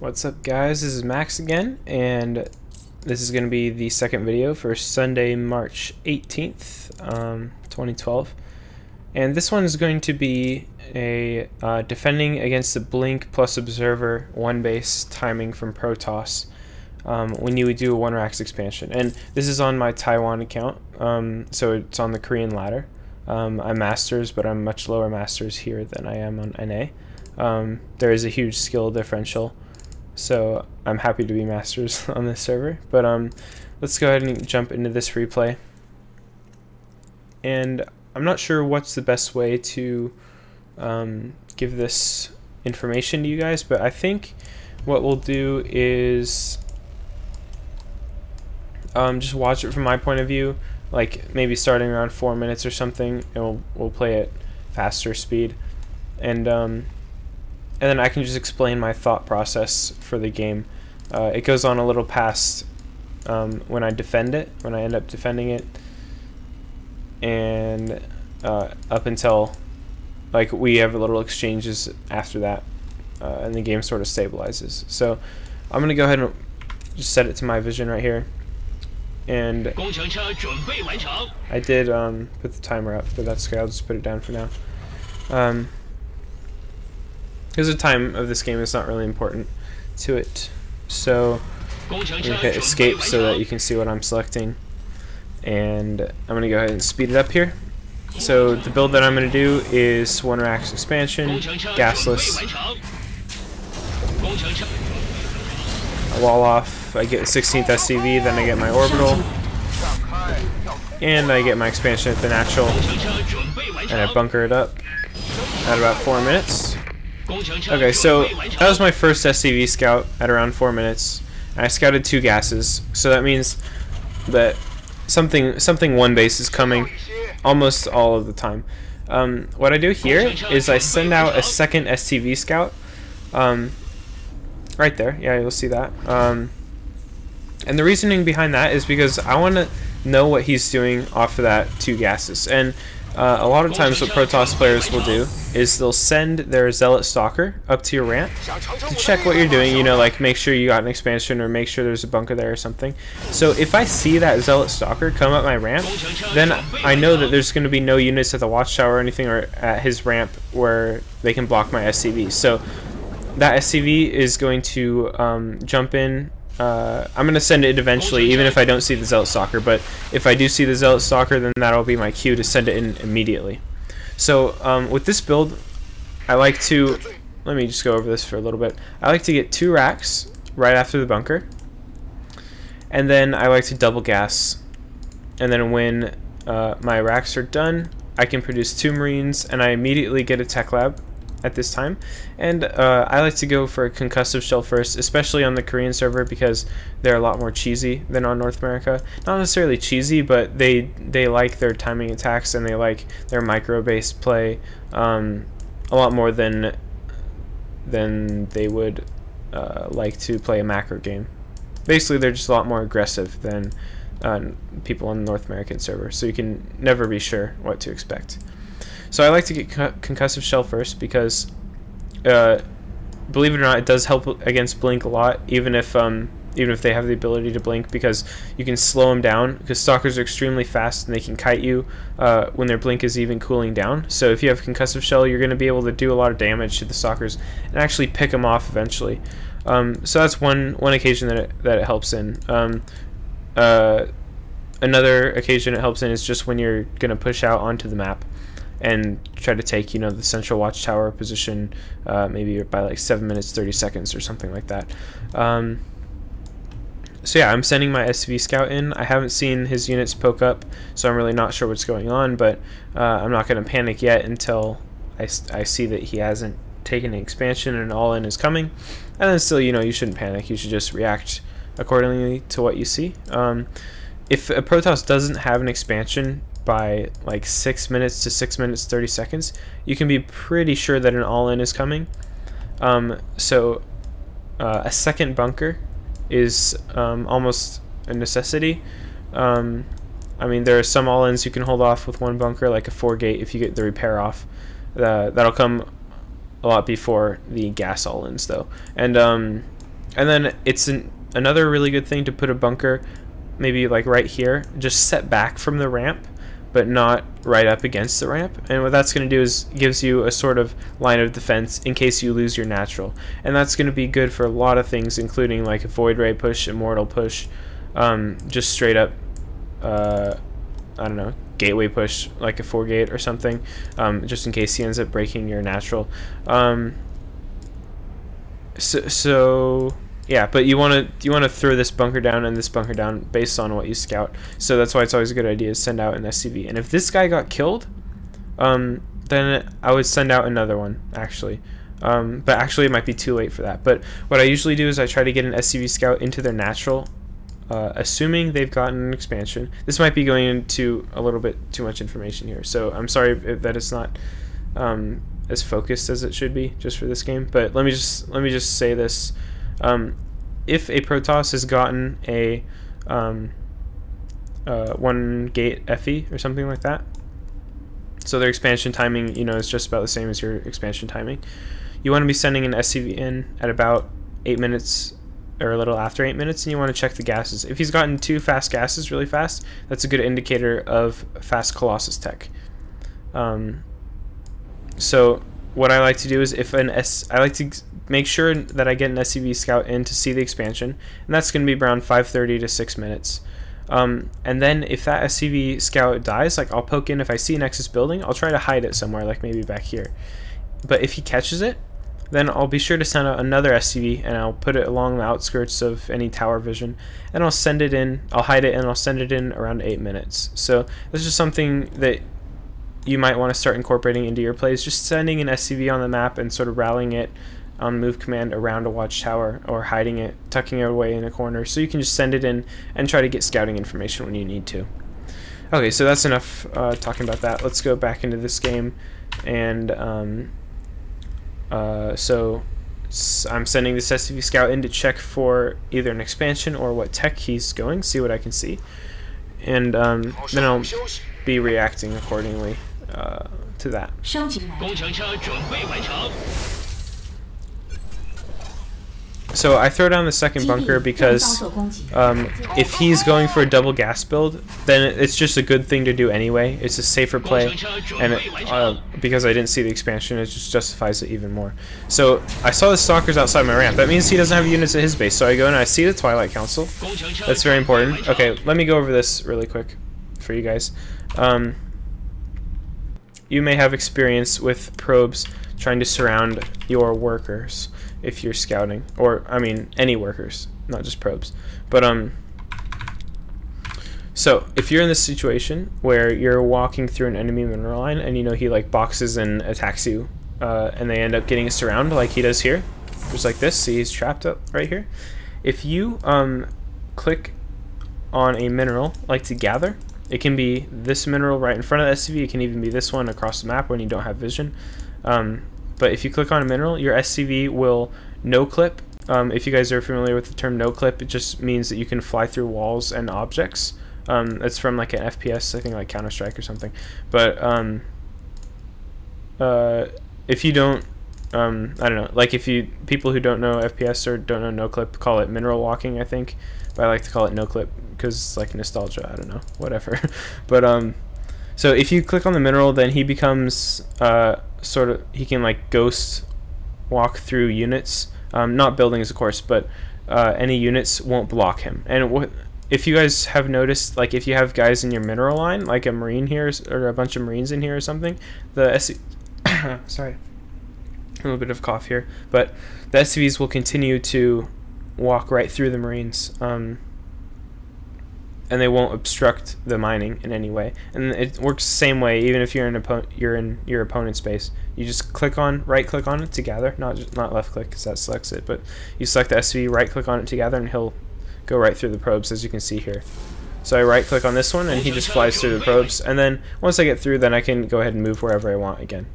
What's up, guys? This is Max again, and this is going to be the second video for Sunday, March 18th, 2012. And this one is going to be a defending against the Blink plus Observer one base timing from Protoss when you would do a one racks expansion. And this is on my Taiwan account, so it's on the Korean ladder. I'm Masters, but I'm much lower Masters here than I am on NA. There is a huge skill differential, so I'm happy to be Masters on this server. But let's go ahead and jump into this replay. And I'm not sure what's the best way to give this information to you guys, but I think what we'll do is just watch it from my point of view, like maybe starting around 4 minutes or something, and we'll play it faster speed, and then I can just explain my thought process for the game. It goes on a little past when I end up defending it, and up until like we have little exchanges after that, and the game sort of stabilizes. So I'm gonna go ahead and just set it to my vision right here, and I did put the timer up, but that's okay. I'll just put it down for now. Because the time of this game is not really important to it. So I'm going to hit escape so that you can see what I'm selecting, and I'm going to go ahead and speed it up here. So the build that I'm going to do is one racks expansion, gasless, a wall off, I get the 16th SCV, then I get my orbital, and I get my expansion at the natural, and I bunker it up at about 4 minutes. Okay, so that was my first SCV scout at around 4 minutes. I scouted 2 gases, so that means that something one base is coming almost all of the time. What I do here is I send out a second SCV scout, right there. Yeah, you'll see that. And the reasoning behind that is because I want to know what he's doing off of that 2 gases. And a lot of times what Protoss players will do is they'll send their Zealot Stalker up to your ramp to check what you're doing, you know, like make sure you got an expansion or make sure there's a bunker there or something. So if I see that Zealot Stalker come up my ramp, then I know that there's going to be no units at the watchtower or anything or at his ramp where they can block my SCV. So that SCV is going to jump in. I'm going to send it eventually, even if I don't see the Zealot Stalker, but if I do see the Zealot Stalker, then that'll be my cue to send it in immediately. So with this build, I like to, let me just go over this for a little bit. I like to get 2 racks right after the bunker, and then I like to double gas, and then when my racks are done, I can produce 2 Marines, and I immediately get a tech lab at this time. And I like to go for a concussive shell first, especially on the Korean server, because they're a lot more cheesy than on North America. Not necessarily cheesy, but they like their timing attacks, and they like their micro based play a lot more than they would like to play a macro game. Basically, they're just a lot more aggressive than people on the North American server, so you can never be sure what to expect. So I like to get concussive shell first because, believe it or not, it does help against blink a lot, even if they have the ability to blink, because you can slow them down, because stalkers are extremely fast and they can kite you when their blink is even cooling down. So if you have concussive shell, you're going to be able to do a lot of damage to the stalkers and actually pick them off eventually. So that's one occasion that it helps in. Another occasion it helps in is just when you're going to push out onto the map and try to take, you know, the central watchtower position, maybe by like 7 minutes 30 seconds or something like that. So yeah, I'm sending my SCV scout in. I haven't seen his units poke up, so I'm really not sure what's going on, but I'm not going to panic yet until I see that he hasn't taken an expansion and all in is coming. And then still, you know, you shouldn't panic. You should just react accordingly to what you see. If a Protoss doesn't have an expansion by like 6 minutes to 6 minutes 30 seconds, you can be pretty sure that an all-in is coming. So a second bunker is almost a necessity. I mean, there are some all-ins you can hold off with 1 bunker, like a 4-gate if you get the repair off. That'll come a lot before the gas all-ins though. And And then it's another really good thing to put a bunker maybe like right here, just set back from the ramp, but not right up against the ramp. And what that's going to do is gives you a sort of line of defense in case you lose your natural. And that's going to be good for a lot of things, including like a Void Ray push, Immortal push, just straight up, I don't know, gateway push, like a 4-gate or something, just in case he ends up breaking your natural. So yeah, but you want to throw this bunker down and this bunker down based on what you scout. So that's why it's always a good idea to send out an SCV. And if this guy got killed, then I would send out another one actually. But actually it might be too late for that. But what I usually do is I try to get an SCV scout into their natural, assuming they've gotten an expansion. This might be going into a little bit too much information here, so I'm sorry that it's not as focused as it should be just for this game. But let me just say this. If a Protoss has gotten a 1-gate FE or something like that, so their expansion timing, you know, is just about the same as your expansion timing, you want to be sending an SCV in at about 8 minutes or a little after 8 minutes, and you want to check the gases. If he's gotten 2 fast gases really fast, that's a good indicator of fast Colossus tech. So what I like to do is I like to make sure that I get an SCV scout in to see the expansion, and that's going to be around 5:30 to 6 minutes. And then if that SCV scout dies, like I'll poke in. If I see a Nexus building, I'll try to hide it somewhere, like maybe back here. But if he catches it, then I'll be sure to send out another SCV, and I'll put it along the outskirts of any tower vision, and I'll send it in, I'll hide it, and I'll send it in around 8 minutes. So this is something that you might want to start incorporating into your plays, just sending an SCV on the map and sort of rallying it on move command around a watchtower, or hiding it, tucking it away in a corner, so you can just send it in and try to get scouting information when you need to. Okay, so that's enough talking about that. Let's go back into this game, and so I'm sending this SCV scout in to check for either an expansion or what tech he's going, see what I can see, and then I'll be reacting accordingly to that. So I throw down the second bunker because if he's going for a double gas build, then it's just a good thing to do anyway. It's a safer play, and because I didn't see the expansion, it just justifies it even more. So I saw the stalkers outside my ramp. That means he doesn't have units at his base. So I go and I see the Twilight Council. That's very important. Okay, let me go over this really quick for you guys. You may have experience with probes trying to surround your workers if you're scouting, or I mean any workers, not just probes. But so if you're in this situation where you're walking through an enemy mineral line and you know he like boxes and attacks you, and they end up getting a surround like he does here, just like this. See, he's trapped up right here. If you click on a mineral like to gather, it can be this mineral right in front of the SCV, it can even be this one across the map when you don't have vision. But if you click on a mineral, your SCV will no-clip. If you guys are familiar with the term no-clip, it just means that you can fly through walls and objects. It's from like an FPS, I think like Counter-Strike or something. But if you don't, I don't know, like people who don't know FPS or don't know no-clip call it mineral walking, I think. But I like to call it no-clip because it's like nostalgia, I don't know, whatever. But so if you click on the mineral, then he becomes sort of, he can like ghost walk through units, not buildings of course, but any units won't block him. And if you guys have noticed, like if you have guys in your mineral line, like a marine here or a bunch of marines in here or something, the sorry, a little bit of cough here, but the SCVs will continue to walk right through the marines, and they won't obstruct the mining in any way. And it works the same way even if you're in your opponent's base. You just right click on it to gather, not left click because that selects it, but you select the SCV, right click on it to gather, and he'll go right through the probes, as you can see here. So I right click on this one and he just flies through the probes, and then once I get through, then I can go ahead and move wherever I want again.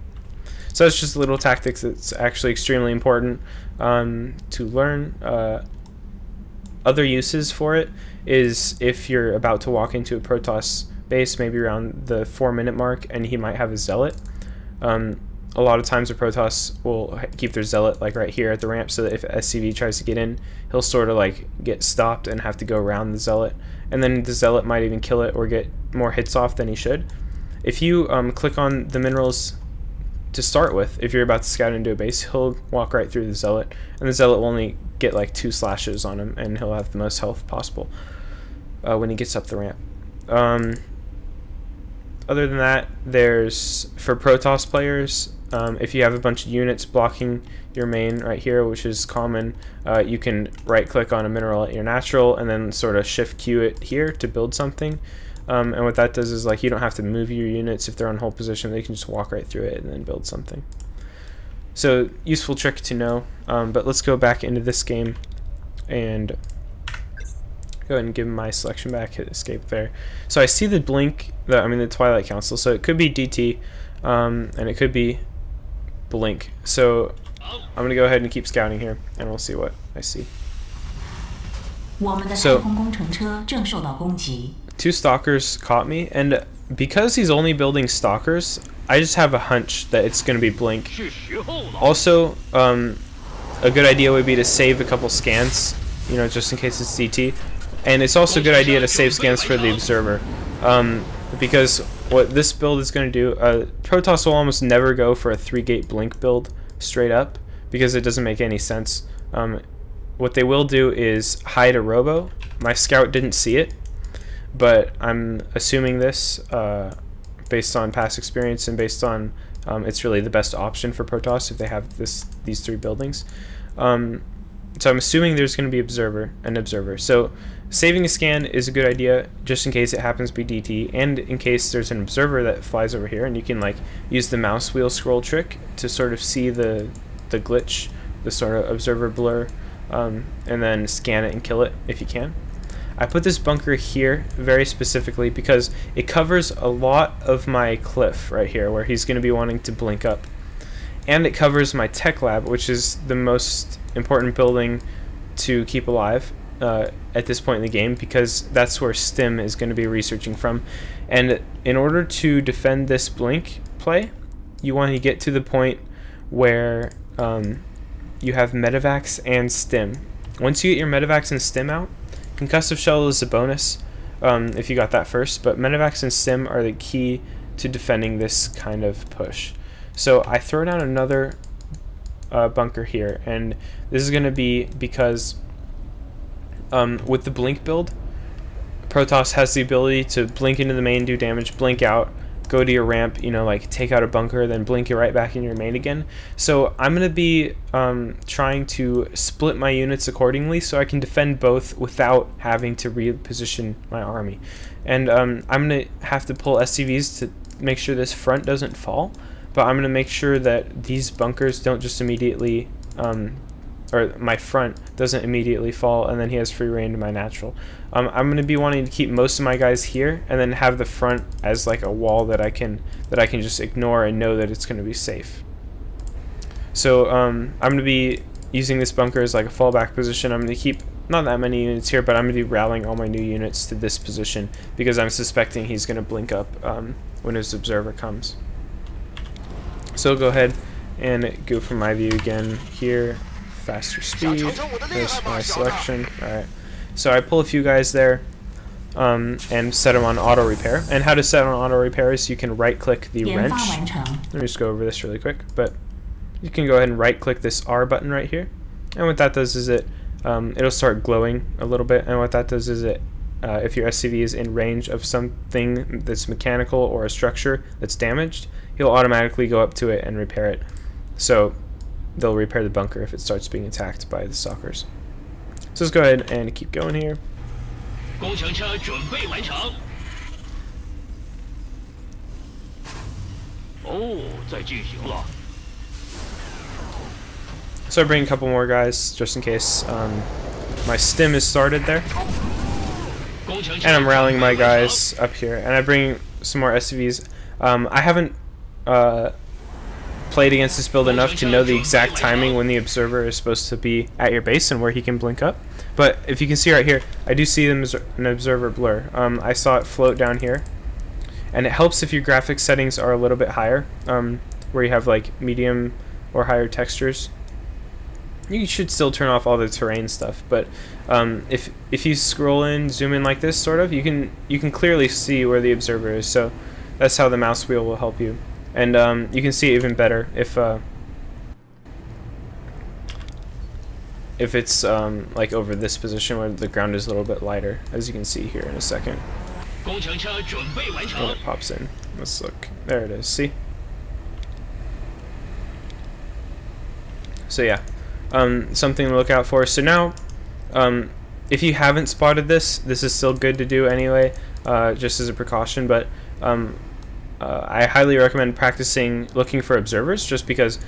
So it's just a little tactics that's actually extremely important to learn. Other uses for it is if you're about to walk into a Protoss base, maybe around the 4-minute mark, and he might have a zealot. a lot of times the Protoss will keep their Zealot like right here at the ramp, so that if SCV tries to get in, he'll sort of like get stopped and have to go around the Zealot, and then the Zealot might even kill it or get more hits off than he should. If you click on the minerals to start with, if you're about to scout into a base, he'll walk right through the Zealot, and the Zealot will only get like 2 slashes on him, and he'll have the most health possible when he gets up the ramp. Other than that, there's, for Protoss players, if you have a bunch of units blocking your main right here, which is common, you can right click on a mineral at your natural and then sort of shift Q it here to build something. And what that does is, like, you don't have to move your units if they're on hold position, they can just walk right through it and then build something. So, useful trick to know. But let's go back into this game and go ahead and give my selection back, hit escape there. So I see the blink, the Twilight Council, so it could be DT, and it could be blink. So I'm going to go ahead and keep scouting here, and we'll see what I see. So 2 stalkers caught me, and because he's only building stalkers, I just have a hunch that it's going to be blink. Also, a good idea would be to save a couple scans, you know, just in case it's DT. And it's also a good idea to save scans for the observer, because what this build is going to do, Protoss will almost never go for a 3-gate blink build straight up, because it doesn't make any sense. What they will do is hide a robo. My scout didn't see it, but I'm assuming this based on past experience and based on it's really the best option for Protoss if they have these 3 buildings. So I'm assuming there's going to be an observer. So saving a scan is a good idea, just in case it happens to be DT, and in case there's an observer that flies over here, and you can like use the mouse wheel scroll trick to sort of see the glitch, the sort of observer blur, and then scan it and kill it if you can. I put this bunker here very specifically because it covers a lot of my cliff right here where he's going to be wanting to blink up. And it covers my tech lab, which is the most important building to keep alive at this point in the game, because that's where Stim is going to be researching from. And in order to defend this blink play, you want to get to the point where you have medevacs and Stim. Once you get your medevacs and Stim out, concussive shell is a bonus if you got that first, but medevacs and Stim are the key to defending this kind of push. So I throw down another bunker here, and this is going to be because with the blink build, Protoss has the ability to blink into the main, do damage, blink out, go to your ramp, you know, like take out a bunker, then blink it right back in your main again. So I'm going to be trying to split my units accordingly so I can defend both without having to reposition my army. And I'm going to have to pull SCVs to make sure this front doesn't fall. But I'm going to make sure that these bunkers don't just immediately, or my front doesn't immediately fall, and then he has free reign to my natural. I'm going to be wanting to keep most of my guys here, and then have the front as like a wall that I can just ignore and know that it's going to be safe. So I'm going to be using this bunker as like a fallback position. I'm going to keep not that many units here, but I'm going to be rallying all my new units to this position because I'm suspecting he's going to blink up when his observer comes. So I'll go ahead and go from my view again here, faster speed, there's my selection. Alright, so I pull a few guys there and set them on auto repair. And how to set on auto repair is you can right click the wrench. Let me just go over this really quick, but you can go ahead and right click this R button right here, and what that does is it'll start glowing a little bit, and what that does is if your SCV is in range of something that's mechanical or a structure that's damaged, he'll automatically go up to it and repair it. So they'll repair the bunker if it starts being attacked by the stalkers. So let's go ahead and keep going here. So I bring a couple more guys just in case my stim is started there. And I'm rallying my guys up here, and I bring some more SCVs. I haven't played against this build enough to know the exact timing when the observer is supposed to be at your base and where he can blink up. But if you can see right here, I do see an observer blur. I saw it float down here, and it helps if your graphics settings are a little bit higher. where you have like medium or higher textures, you should still turn off all the terrain stuff. But if you scroll in, zoom in like this, sort of, you can clearly see where the observer is. So that's how the mouse wheel will help you, and you can see it even better if it's like over this position where the ground is a little bit lighter, as you can see here in a second. When it pops in, let's look. There it is. See? So yeah, something to look out for. So now, if you haven't spotted this is still good to do anyway, just as a precaution. But I highly recommend practicing looking for observers, just because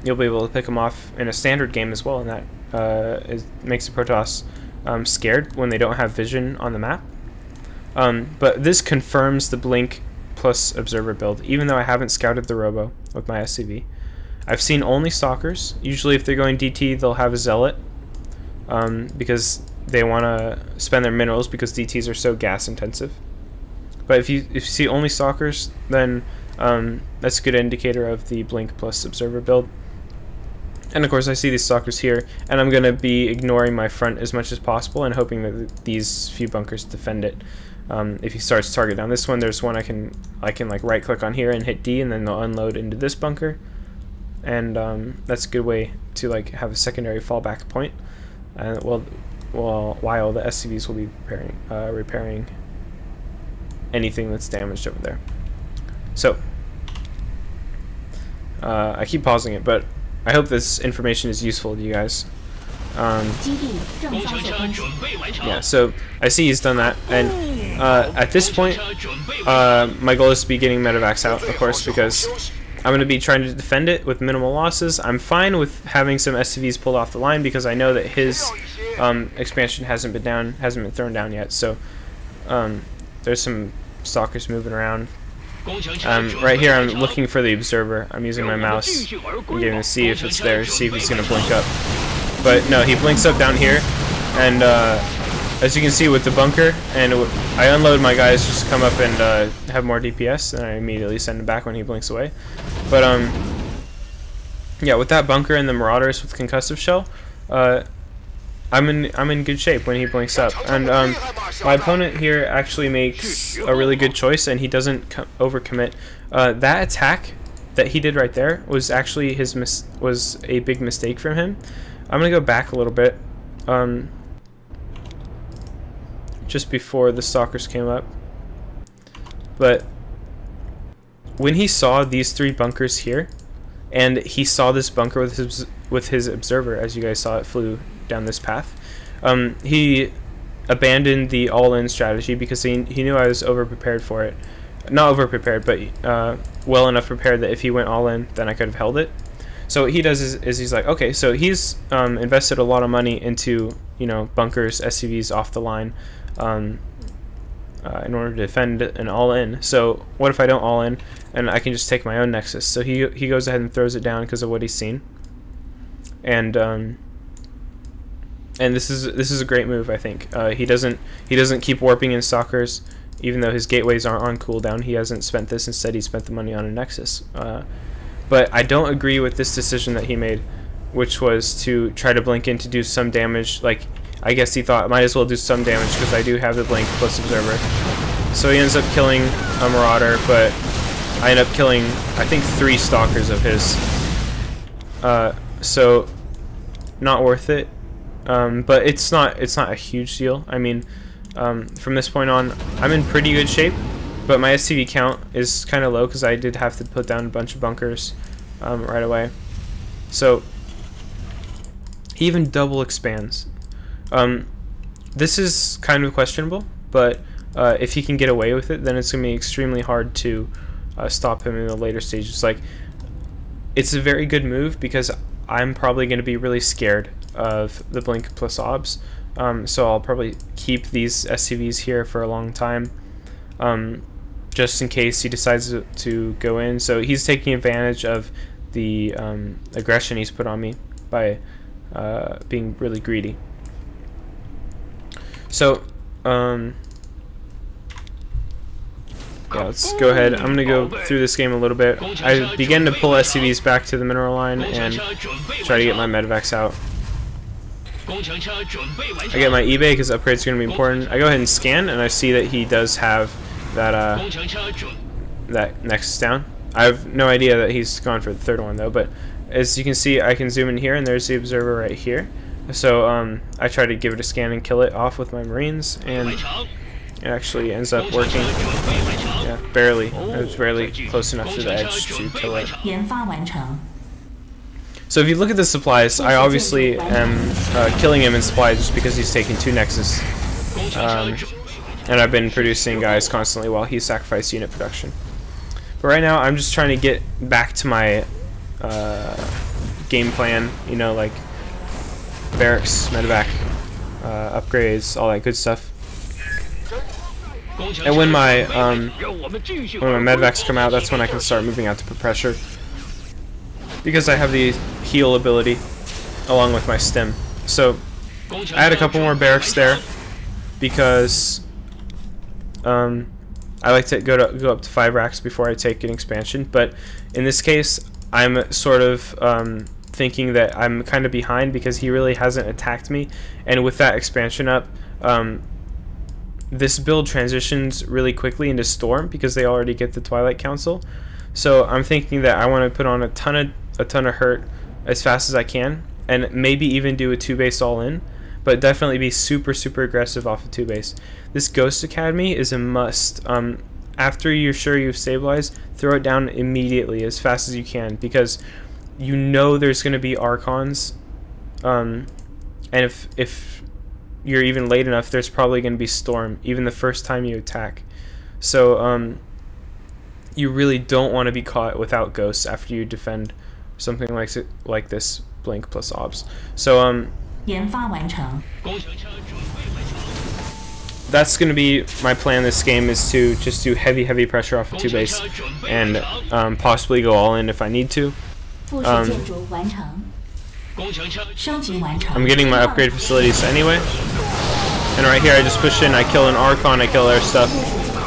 you'll be able to pick them off in a standard game as well, and that makes the Protoss scared when they don't have vision on the map. But this confirms the blink plus observer build, even though I haven't scouted the robo with my SCV. I've seen only stalkers. Usually if they're going DT, they'll have a zealot, because they want to spend their minerals, because DTs are so gas intensive. But if you see only stalkers, then that's a good indicator of the blink plus observer build. And of course I see these stalkers here, and I'm going to be ignoring my front as much as possible and hoping that these few bunkers defend it. If he starts target down this one, there's one I can like right click on here and hit D, and then they'll unload into this bunker. And that's a good way to like have a secondary fallback point. While the SCVs will be repairing anything that's damaged over there. So I keep pausing it, but I hope this information is useful to you guys. Yeah, so I see he's done that, and at this point my goal is to be getting medevacs out, of course, because I'm going to be trying to defend it with minimal losses. I'm fine with having some SCVs pulled off the line, because I know that his expansion hasn't been thrown down yet. So there's some stalkers moving around. Right here I'm looking for the observer. I'm using my mouse. I'm getting to see if it's there, see if he's going to blink up. But no, he blinks up down here, and as you can see with the bunker, and I unload my guys just to come up and have more DPS, and I immediately send him back when he blinks away. But yeah, with that bunker and the marauders with concussive shell, I'm in good shape when he blinks up. And my opponent here actually makes a really good choice, and he doesn't overcommit. That attack that he did right there was actually was a big mistake from him. I'm gonna go back a little bit, just before the stalkers came up. But when he saw these three bunkers here, and he saw this bunker with his observer, as you guys saw, it flew down this path, he abandoned the all-in strategy, because he knew I was over-prepared for it. Not over-prepared, but well enough prepared that if he went all-in, then I could have held it. So what he does is he's like, okay, so he's invested a lot of money into, you know, bunkers, SCVs off the line, in order to defend an all-in. So what if I don't all-in, and I can just take my own Nexus? So he goes ahead and throws it down because of what he's seen. And this is a great move, I think. He doesn't keep warping in stalkers, even though his gateways aren't on cooldown. He hasn't spent this. Instead, he spent the money on a Nexus. But I don't agree with this decision that he made, which was to try to blink in to do some damage. Like, I guess he thought, might as well do some damage because I do have the blink plus observer. So he ends up killing a marauder, but I end up killing, I think, 3 stalkers of his. So not worth it. But it's not a huge deal. I mean, from this point on, I'm in pretty good shape. But my SCV count is kind of low because I did have to put down a bunch of bunkers right away. So he even double expands. This is kind of questionable, but if he can get away with it, then it's going to be extremely hard to stop him in the later stages. Like, it's a very good move because I'm probably going to be really scared of the blink plus obs. So I'll probably keep these SCVs here for a long time. Just in case he decides to go in. So he's taking advantage of the aggression he's put on me by being really greedy. So yeah, let's go ahead. I'm gonna go through this game a little bit. I begin to pull SCVs back to the mineral line and try to get my medevacs out. I get my eBay because upgrades are going to be important. I go ahead and scan, and I see that he does have that that Nexus down. I have no idea that he's gone for the third one though, but as you can see, I can zoom in here, and there's the observer right here. So I try to give it a scan and kill it off with my Marines, and it actually ends up working. Yeah, barely. It was barely close enough to the edge to kill it. So if you look at the supplies, I obviously am killing him in supplies just because he's taking 2 Nexus. And I've been producing guys constantly while he sacrificed unit production. But right now I'm just trying to get back to my game plan, you know, like barracks, medevac, upgrades, all that good stuff. And when my medevacs come out, that's when I can start moving out to put pressure. Because I have the heal ability along with my stim. So I had a couple more barracks there because I like to go up to 5 racks before I take an expansion. But in this case, I'm sort of thinking that I'm kind of behind because he really hasn't attacked me. And with that expansion up, this build transitions really quickly into Storm because they already get the Twilight Council. So I'm thinking that I want to put on a ton of hurt as fast as I can, and maybe even do a 2-base all-in, but definitely be super aggressive off of 2-base. This Ghost Academy is a must. After you're sure you've stabilized, throw it down immediately as fast as you can, because you know there's going to be Archons, and if you're even late enough, there's probably going to be Storm, even the first time you attack. So you really don't want to be caught without Ghosts after you defend something like this Blink plus Obs. So that's going to be my plan this game, is to just do heavy pressure off of 2-base and possibly go all in if I need to. I'm getting my upgrade facilities anyway, and right here I just push in, I kill an Archon, I kill their stuff.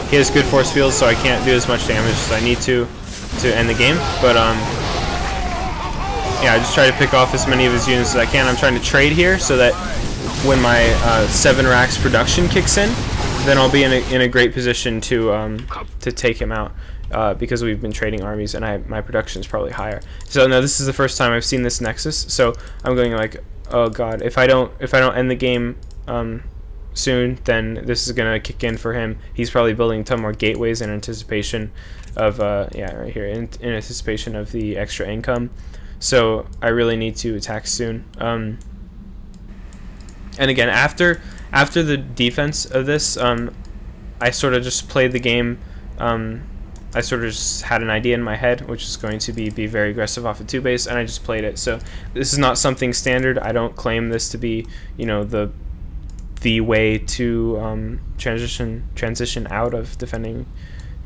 He has good force fields, so I can't do as much damage as I need to end the game. But yeah, I just try to pick off as many of his units as I can. I'm trying to trade here so that when my 7 racks production kicks in, then I'll be in a great position to take him out, because we've been trading armies and my production is probably higher. So now this is the first time I've seen this Nexus, so I'm going like, oh god, if I don't end the game soon, then this is gonna kick in for him. He's probably building a ton more gateways in anticipation of yeah, right here, in anticipation of the extra income. So I really need to attack soon. And again, after the defense of this, I sort of just played the game. I sort of just had an idea in my head, which is going to be very aggressive off of 2-base, and I just played it. So this is not something standard. I don't claim this to be, you know, the way to transition out of defending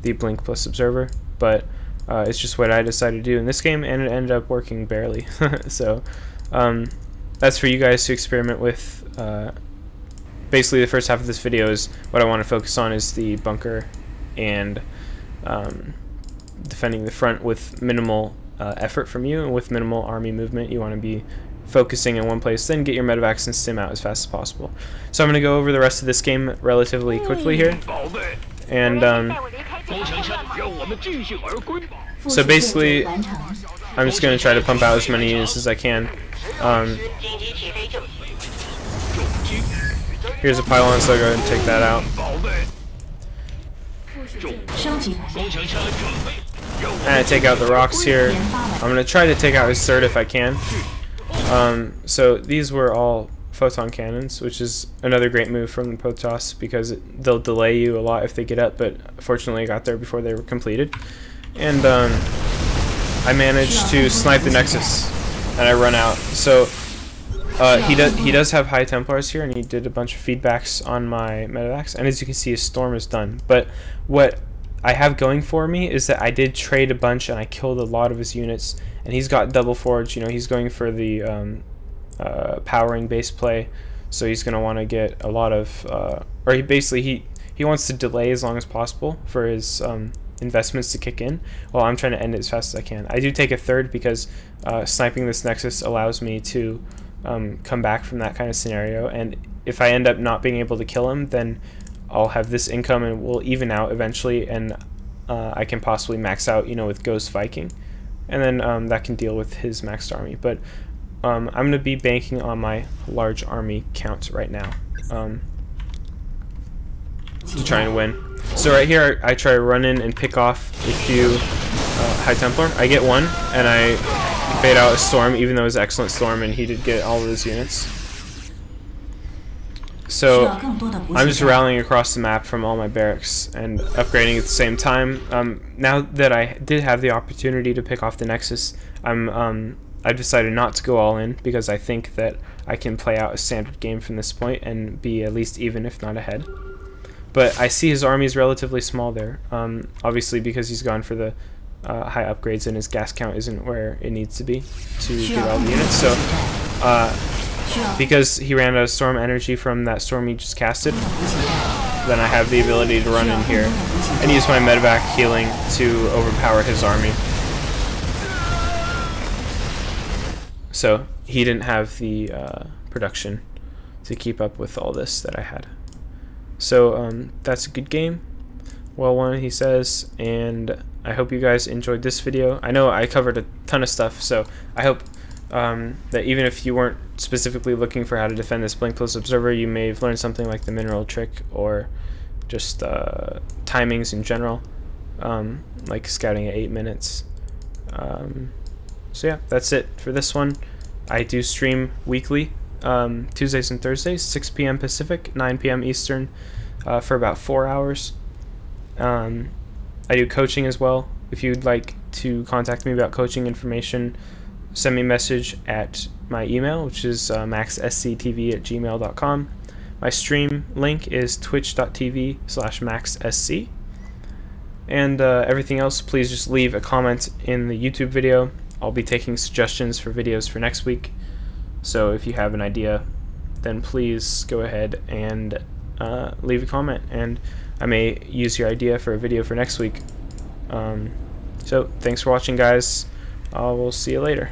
the Blink plus Observer, but it's just what I decided to do in this game, and it ended up working barely. So that's for you guys to experiment with. Basically, the first half of this video is what I want to focus on is the bunker and defending the front with minimal effort from you, and with minimal army movement. You want to be focusing in one place, then get your medevacs and stim out as fast as possible. So I'm going to go over the rest of this game relatively quickly here. And so basically, I'm just going to try to pump out as many units as I can. Here's a pylon, so I'll go ahead and take that out. And I take out the rocks here. I'm going to try to take out his third if I can. So these were all photon cannons, which is another great move from the Protoss, because they'll delay you a lot if they get up, but fortunately I got there before they were completed. And I managed to snipe the Nexus, and I run out. So he does have high Templars here, and he did a bunch of feedbacks on my medevacs, and as you can see, his Storm is done. But what I have going for me is that I did trade a bunch, and I killed a lot of his units, and he's got double forge. You know, he's going for the powering base play, so he's going to want to get a lot of, or he he wants to delay as long as possible for his investments to kick in, while I'm trying to end it as fast as I can. I do take a third because sniping this Nexus allows me to come back from that kind of scenario, and if I end up not being able to kill him, then I'll have this income and we'll even out eventually, and I can possibly max out, you know, with Ghost Viking, and then that can deal with his maxed army. But I'm going to be banking on my large army count right now to try and win. So right here I try to run in and pick off a few High Templar. I get one and I bait out a Storm, even though it was an excellent Storm and he did get all of his units. So I'm just rallying across the map from all my barracks and upgrading at the same time. Now that I did have the opportunity to pick off the Nexus, I've decided not to go all in because I think that I can play out a standard game from this point and be at least even, if not ahead. But I see his army is relatively small there, obviously because he's gone for the high upgrades and his gas count isn't where it needs to be to get all the units. So because he ran out of storm energy from that storm he just casted, then I have the ability to run in here and use my medevac healing to overpower his army. So he didn't have the production to keep up with all this that I had. So that's a good game. Well won, he says, and I hope you guys enjoyed this video. I know I covered a ton of stuff, so I hope that even if you weren't specifically looking for how to defend this Blink Plus Observer, you may have learned something like the mineral trick or just timings in general, like scouting at 8 minutes. So yeah, that's it for this one. I do stream weekly, Tuesdays and Thursdays, 6 p.m. Pacific, 9 p.m. Eastern, for about 4 hours. I do coaching as well. If you'd like to contact me about coaching information, send me a message at my email, which is maxsctv@gmail.com. My stream link is twitch.tv/maxsc. And everything else, please just leave a comment in the YouTube video. I'll be taking suggestions for videos for next week. So if you have an idea, then please go ahead and leave a comment, and I may use your idea for a video for next week. So thanks for watching, guys. We'll see you later.